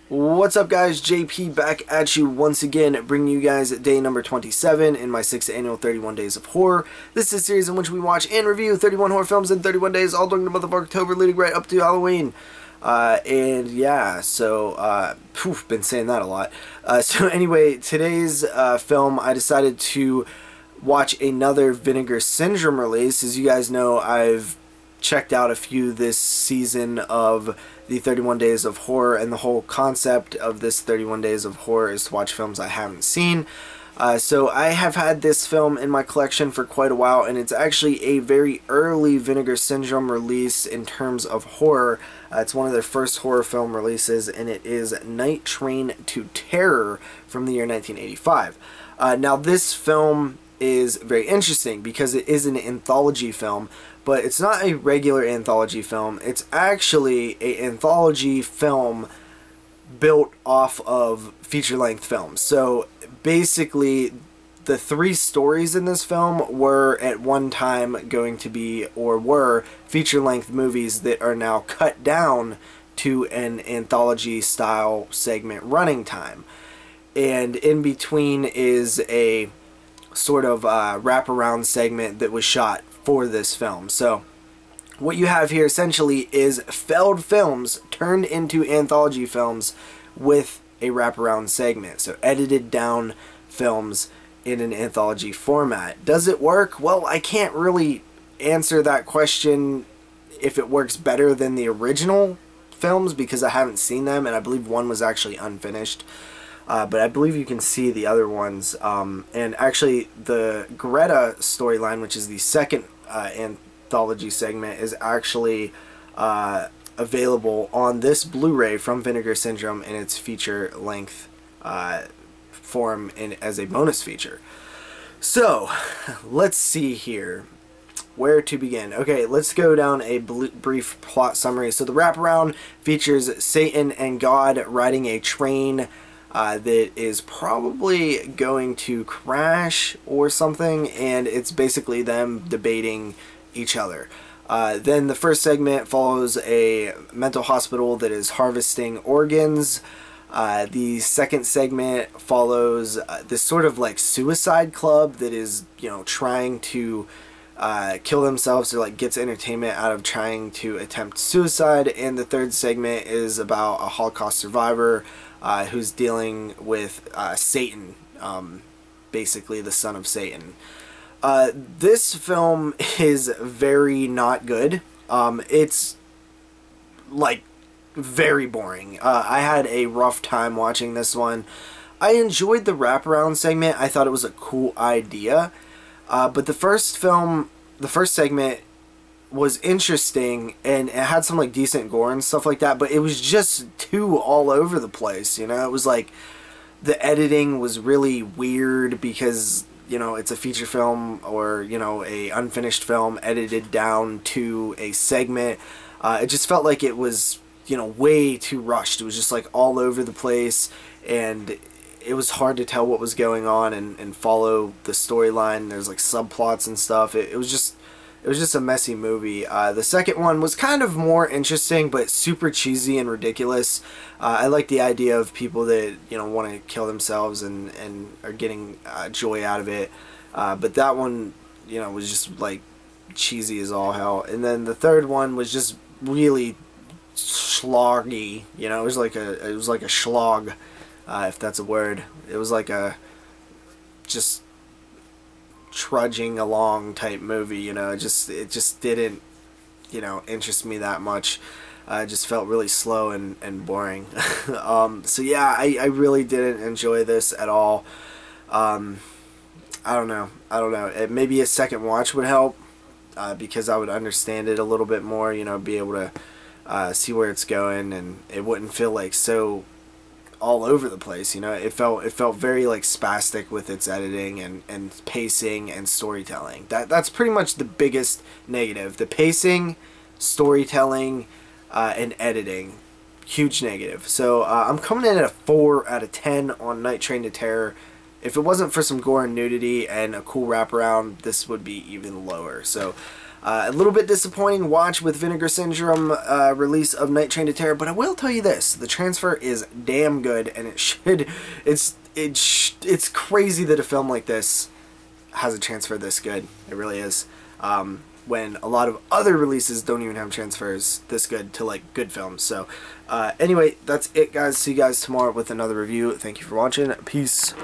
What's up, guys? JP back at you once again, bringing you guys day number 27 in my 6th annual 31 Days of Horror. This is a series in which we watch and review 31 horror films in 31 days, all during the month of October, leading right up to Halloween. Been saying that a lot. So anyway, today's film, I decided to watch another Vinegar Syndrome release. As you guys know, I've checked out a few this season of the 31 Days of Horror, and the whole concept of this 31 Days of Horror is to watch films I haven't seen. So I have had this film in my collection for quite a while, and it's actually a very early Vinegar Syndrome release in terms of horror. It's one of their first horror film releases, and it is Night Train to Terror from the year 1985. Now this film is very interesting because it is an anthology film, but it's not a regular anthology film. It's actually an anthology film built off of feature-length films. So basically, the 3 stories in this film were at one time going to be, or were, feature-length movies that are now cut down to an anthology-style segment running time. And in between is a sort of wraparound segment that was shot for this film. So what you have here essentially is failed films turned into anthology films with a wraparound segment. So edited down films in an anthology format. Does it work? Well, I can't really answer that question if it works better than the original films because I haven't seen them, and I believe one was actually unfinished. But I believe you can see the other ones. And actually, the Greta storyline, which is the second anthology segment, is actually available on this Blu-ray from Vinegar Syndrome in its feature-length form as a bonus feature. So, let's see here. Where to begin? Okay, let's go down a brief plot summary. So the wraparound features Satan and God riding a train that is probably going to crash or something, and it's basically them debating each other. Then the first segment follows a mental hospital that is harvesting organs. The second segment follows this sort of like suicide club that is, trying to kill themselves, or like gets entertainment out of trying to attempt suicide. And the third segment is about a Holocaust survivor who's dealing with Satan, basically the son of Satan. This film is very not good. It's like very boring. I had a rough time watching this one. I enjoyed the wraparound segment. I thought it was a cool idea. But the first segment was interesting, and it had some like decent gore and stuff like that, but it was just too all over the place. It was like the editing was really weird because it's a feature film, or a unfinished film edited down to a segment. It just felt like it was way too rushed. It was just like all over the place, and it was hard to tell what was going on and follow the storyline. There's like subplots and stuff. It was just a messy movie. The second one was kind of more interesting, but super cheesy and ridiculous. I like the idea of people that want to kill themselves and are getting joy out of it. But that one was just like cheesy as all hell. And then the third one was just really sloggy. It was like a slog, if that's a word. It was like a just trudging along type movie. It just didn't interest me that much. It just felt really slow and boring. So yeah, I really didn't enjoy this at all. I don't know. Maybe a second watch would help, because I would understand it a little bit more, be able to see where it's going, and it wouldn't feel like so all over the place. It felt very like spastic with its editing and pacing and storytelling. That's pretty much the biggest negative. The pacing, storytelling, and editing, huge negative. So I'm coming in at a 4 out of 10 on Night Train to Terror. If it wasn't for some gore and nudity and a cool wraparound, this would be even lower. So A little bit disappointing watch with Vinegar Syndrome release of Night Train to Terror, but I will tell you this: the transfer is damn good, and it should. It's crazy that a film like this has a transfer this good. It really is. When a lot of other releases don't even have transfers this good to like good films. So anyway, that's it, guys. See you guys tomorrow with another review. Thank you for watching. Peace.